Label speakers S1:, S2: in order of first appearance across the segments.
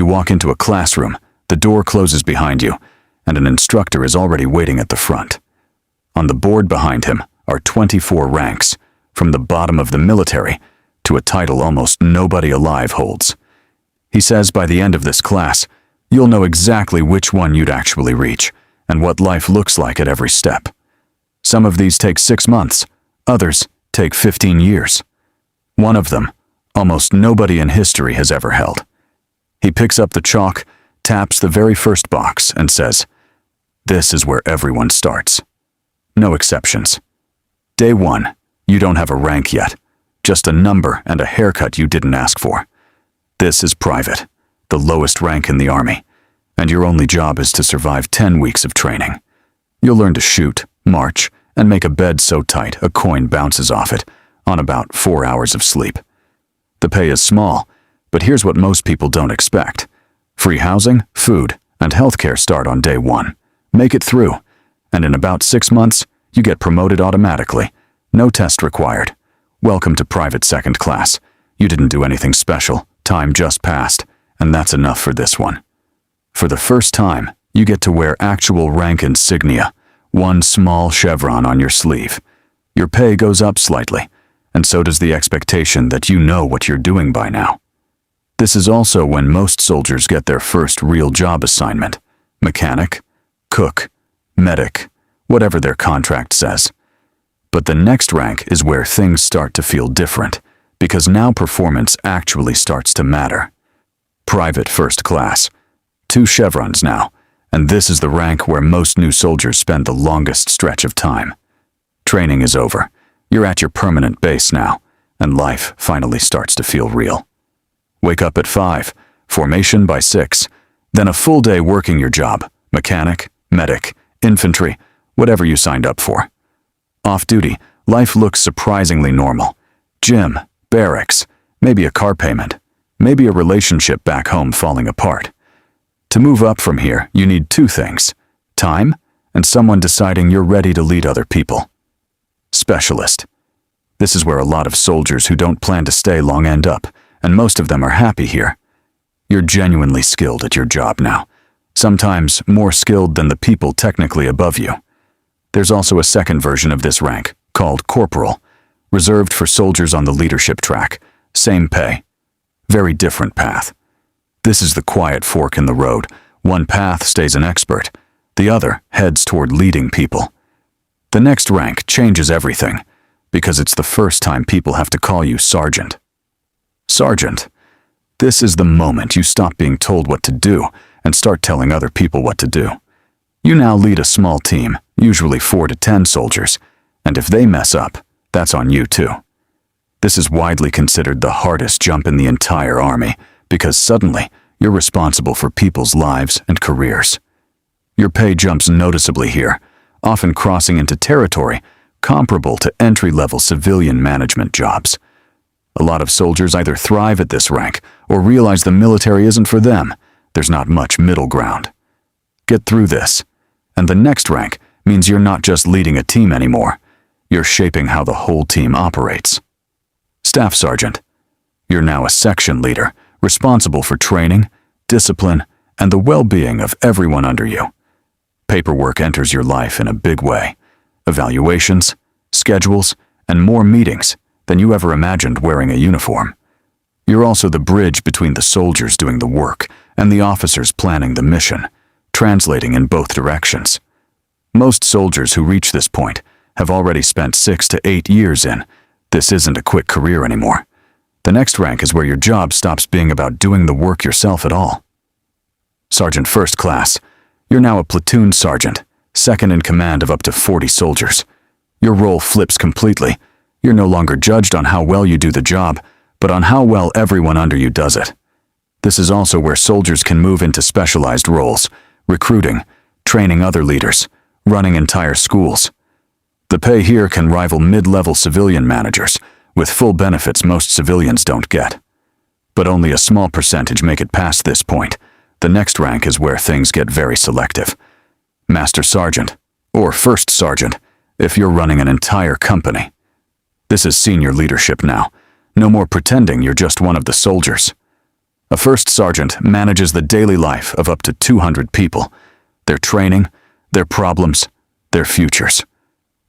S1: You walk into a classroom, the door closes behind you, and an instructor is already waiting at the front. On the board behind him are 24 ranks, from the bottom of the military to a title almost nobody alive holds. He says by the end of this class, you'll know exactly which one you'd actually reach, and what life looks like at every step. Some of these take 6 months, others take 15 years. One of them, almost nobody in history has ever held. He picks up the chalk, taps the very first box, and says, "This is where everyone starts." No exceptions. Day 1, you don't have a rank yet, just a number and a haircut you didn't ask for. This is private, the lowest rank in the Army, and your only job is to survive 10 weeks of training. You'll learn to shoot, march, and make a bed so tight a coin bounces off it on about 4 hours of sleep. The pay is small, but here's what most people don't expect. Free housing, food, and healthcare start on day 1. Make it through, and in about 6 months, you get promoted automatically. No test required. Welcome to private second class. You didn't do anything special. Time just passed, and that's enough for this one. For the first time, you get to wear actual rank insignia, one small chevron on your sleeve. Your pay goes up slightly, and so does the expectation that you know what you're doing by now. This is also when most soldiers get their first real job assignment: mechanic, cook, medic, whatever their contract says. But the next rank is where things start to feel different, because now performance actually starts to matter. Private first class. 2 chevrons now, and this is the rank where most new soldiers spend the longest stretch of time. Training is over. You're at your permanent base now, and life finally starts to feel real. Wake up at 5, formation by 6, then a full day working your job: mechanic, medic, infantry, whatever you signed up for. Off duty, life looks surprisingly normal. Gym, barracks, maybe a car payment, maybe a relationship back home falling apart. To move up from here, you need 2 things: time and someone deciding you're ready to lead other people. Specialist. This is where a lot of soldiers who don't plan to stay long end up, and most of them are happy here. You're genuinely skilled at your job now, sometimes more skilled than the people technically above you. There's also a second version of this rank, called corporal, reserved for soldiers on the leadership track. Same pay. Very different path. This is the quiet fork in the road. One path stays an expert, the other heads toward leading people. The next rank changes everything, because it's the first time people have to call you sergeant. Sergeant. This is the moment you stop being told what to do and start telling other people what to do. You now lead a small team, usually 4 to 10 soldiers, and if they mess up, that's on you too. This is widely considered the hardest jump in the entire Army, because suddenly you're responsible for people's lives and careers. Your pay jumps noticeably here, often crossing into territory comparable to entry-level civilian management jobs. A lot of soldiers either thrive at this rank or realize the military isn't for them. There's not much middle ground. Get through this, and the next rank means you're not just leading a team anymore. You're shaping how the whole team operates. Staff sergeant. You're now a section leader, responsible for training, discipline, and the well-being of everyone under you. Paperwork enters your life in a big way. Evaluations, schedules, and more meetings than you ever imagined wearing a uniform. You're also the bridge between the soldiers doing the work and the officers planning the mission, translating in both directions. Most soldiers who reach this point have already spent 6 to 8 years in. This isn't a quick career anymore. The next rank is where your job stops being about doing the work yourself at all. Sergeant First Class. You're now a platoon sergeant, second in command of up to 40 soldiers. Your role flips completely. You're no longer judged on how well you do the job, but on how well everyone under you does it. This is also where soldiers can move into specialized roles: recruiting, training other leaders, running entire schools. The pay here can rival mid-level civilian managers, with full benefits most civilians don't get. But only a small percentage make it past this point. The next rank is where things get very selective. Master Sergeant, or First Sergeant, if you're running an entire company. This is senior leadership now. No more pretending you're just one of the soldiers. A first sergeant manages the daily life of up to 200 people, their training, their problems, their futures.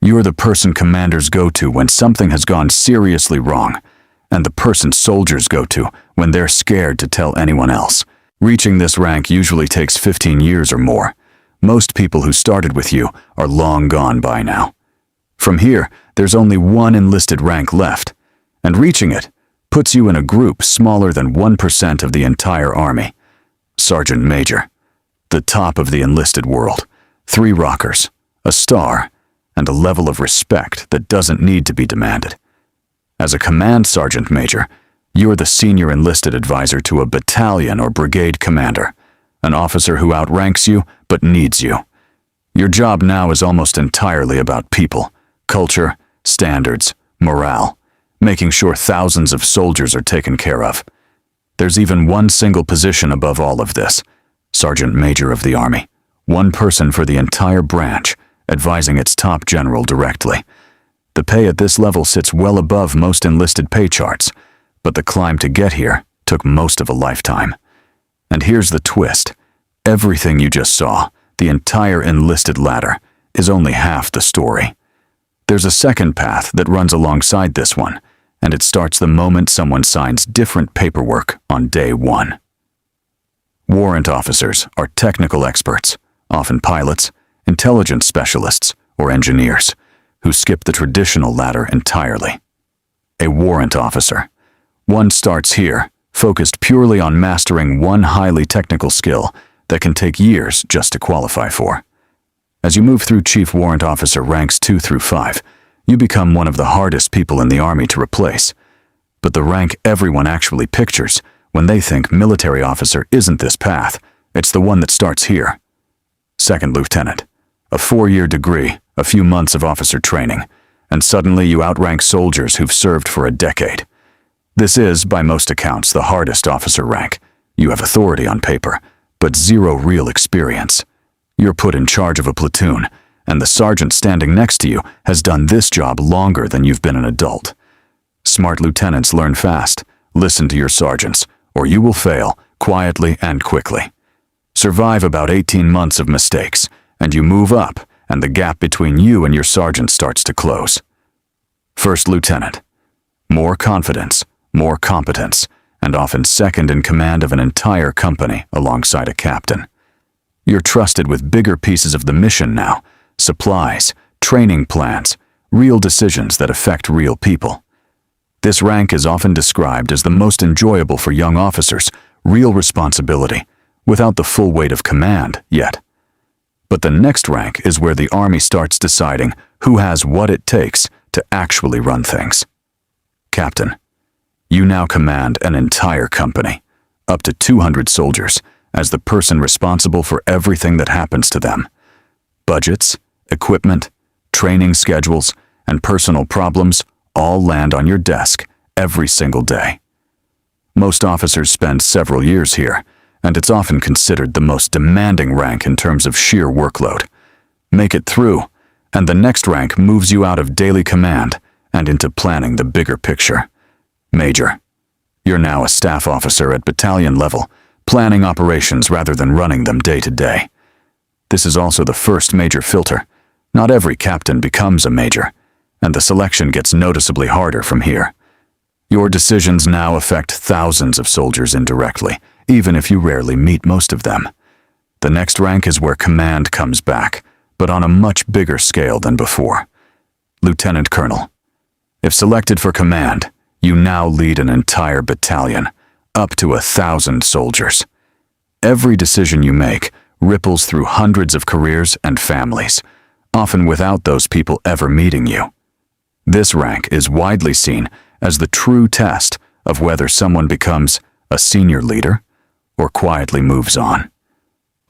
S1: You're the person commanders go to when something has gone seriously wrong, and the person soldiers go to when they're scared to tell anyone else. Reaching this rank usually takes 15 years or more. Most people who started with you are long gone by now. From here, there's only one enlisted rank left, and reaching it puts you in a group smaller than 1% of the entire army. Sergeant Major, the top of the enlisted world, 3 rockers, a star, and a level of respect that doesn't need to be demanded. As a command sergeant major, you're the senior enlisted advisor to a battalion or brigade commander, an officer who outranks you but needs you. Your job now is almost entirely about people, culture, standards, morale, making sure thousands of soldiers are taken care of. There's even one single position above all of this, Sergeant Major of the Army, one person for the entire branch, advising its top general directly. The pay at this level sits well above most enlisted pay charts, but the climb to get here took most of a lifetime. And here's the twist. Everything you just saw, the entire enlisted ladder, is only half the story. There's a second path that runs alongside this one, and it starts the moment someone signs different paperwork on day 1. Warrant officers are technical experts, often pilots, intelligence specialists, or engineers, who skip the traditional ladder entirely. A warrant officer. One starts here, focused purely on mastering one highly technical skill that can take years just to qualify for. As you move through Chief Warrant Officer ranks 2 through 5, you become one of the hardest people in the Army to replace. But the rank everyone actually pictures when they think military officer isn't this path, it's the one that starts here. Second Lieutenant. A 4-year degree, a few months of officer training, and suddenly you outrank soldiers who've served for a decade. This is, by most accounts, the hardest officer rank. You have authority on paper, but zero real experience. You're put in charge of a platoon, and the sergeant standing next to you has done this job longer than you've been an adult. Smart lieutenants learn fast. Listen to your sergeants, or you will fail, quietly and quickly. Survive about 18 months of mistakes, and you move up, and the gap between you and your sergeant starts to close. First Lieutenant. More confidence, more competence, and often second in command of an entire company alongside a captain. You're trusted with bigger pieces of the mission now, supplies, training plans, real decisions that affect real people. This rank is often described as the most enjoyable for young officers, real responsibility, without the full weight of command yet. But the next rank is where the Army starts deciding who has what it takes to actually run things. Captain. You now command an entire company, up to 200 soldiers, as the person responsible for everything that happens to them. Budgets, equipment, training schedules, and personal problems all land on your desk every single day. Most officers spend several years here, and it's often considered the most demanding rank in terms of sheer workload. Make it through, and the next rank moves you out of daily command and into planning the bigger picture. Major. You're now a staff officer at battalion level, planning operations rather than running them day to day. This is also the first major filter. Not every captain becomes a major, and the selection gets noticeably harder from here. Your decisions now affect thousands of soldiers indirectly, even if you rarely meet most of them. The next rank is where command comes back, but on a much bigger scale than before. Lieutenant Colonel. If selected for command, you now lead an entire battalion, up to 1,000 soldiers. Every decision you make ripples through hundreds of careers and families, often without those people ever meeting you. This rank is widely seen as the true test of whether someone becomes a senior leader or quietly moves on.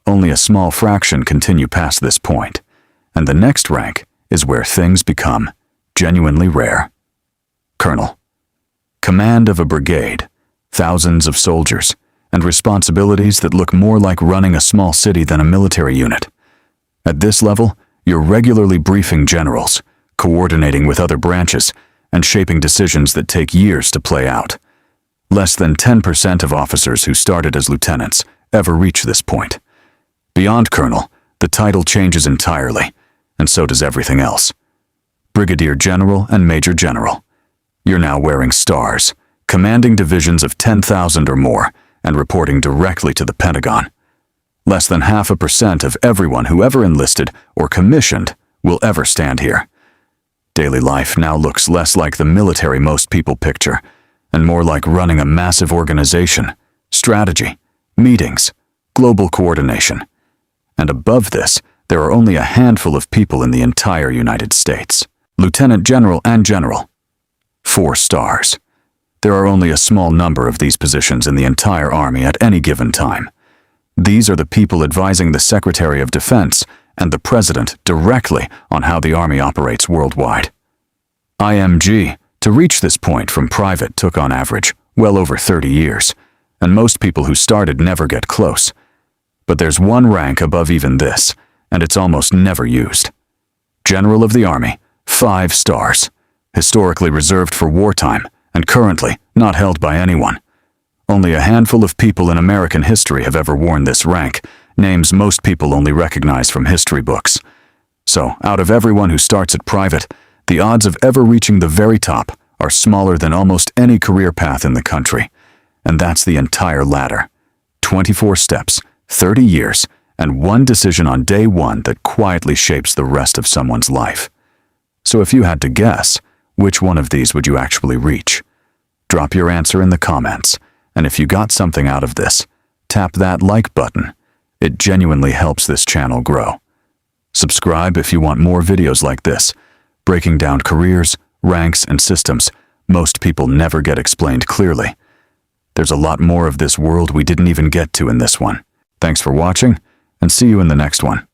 S1: Only a small fraction continue past this point, and the next rank is where things become genuinely rare. Colonel. Command of a brigade, thousands of soldiers, and responsibilities that look more like running a small city than a military unit. At this level, you're regularly briefing generals, coordinating with other branches, and shaping decisions that take years to play out. Less than 10% of officers who started as lieutenants ever reach this point. Beyond colonel, the title changes entirely, and so does everything else. Brigadier General and Major General. You're now wearing stars, commanding divisions of 10,000 or more, and reporting directly to the Pentagon. Less than 0.5% of everyone who ever enlisted or commissioned will ever stand here. Daily life now looks less like the military most people picture, and more like running a massive organization, strategy, meetings, global coordination. And above this, there are only a handful of people in the entire United States. Lieutenant General and General. 4 stars. There are only a small number of these positions in the entire Army at any given time. These are the people advising the Secretary of Defense and the President directly on how the Army operates worldwide. IMG, to reach this point from private, took on average well over 30 years, and most people who started never get close. But there's one rank above even this, and it's almost never used. General of the Army, 5 stars, historically reserved for wartime and currently not held by anyone. Only a handful of people in American history have ever worn this rank, names most people only recognize from history books. So, out of everyone who starts at private, the odds of ever reaching the very top are smaller than almost any career path in the country. And that's the entire ladder. 24 steps, 30 years, and one decision on day one that quietly shapes the rest of someone's life. So if you had to guess, which one of these would you actually reach? Drop your answer in the comments, and if you got something out of this, tap that like button. It genuinely helps this channel grow. Subscribe if you want more videos like this, breaking down careers, ranks, and systems most people never get explained clearly. There's a lot more of this world we didn't even get to in this one. Thanks for watching, and see you in the next one.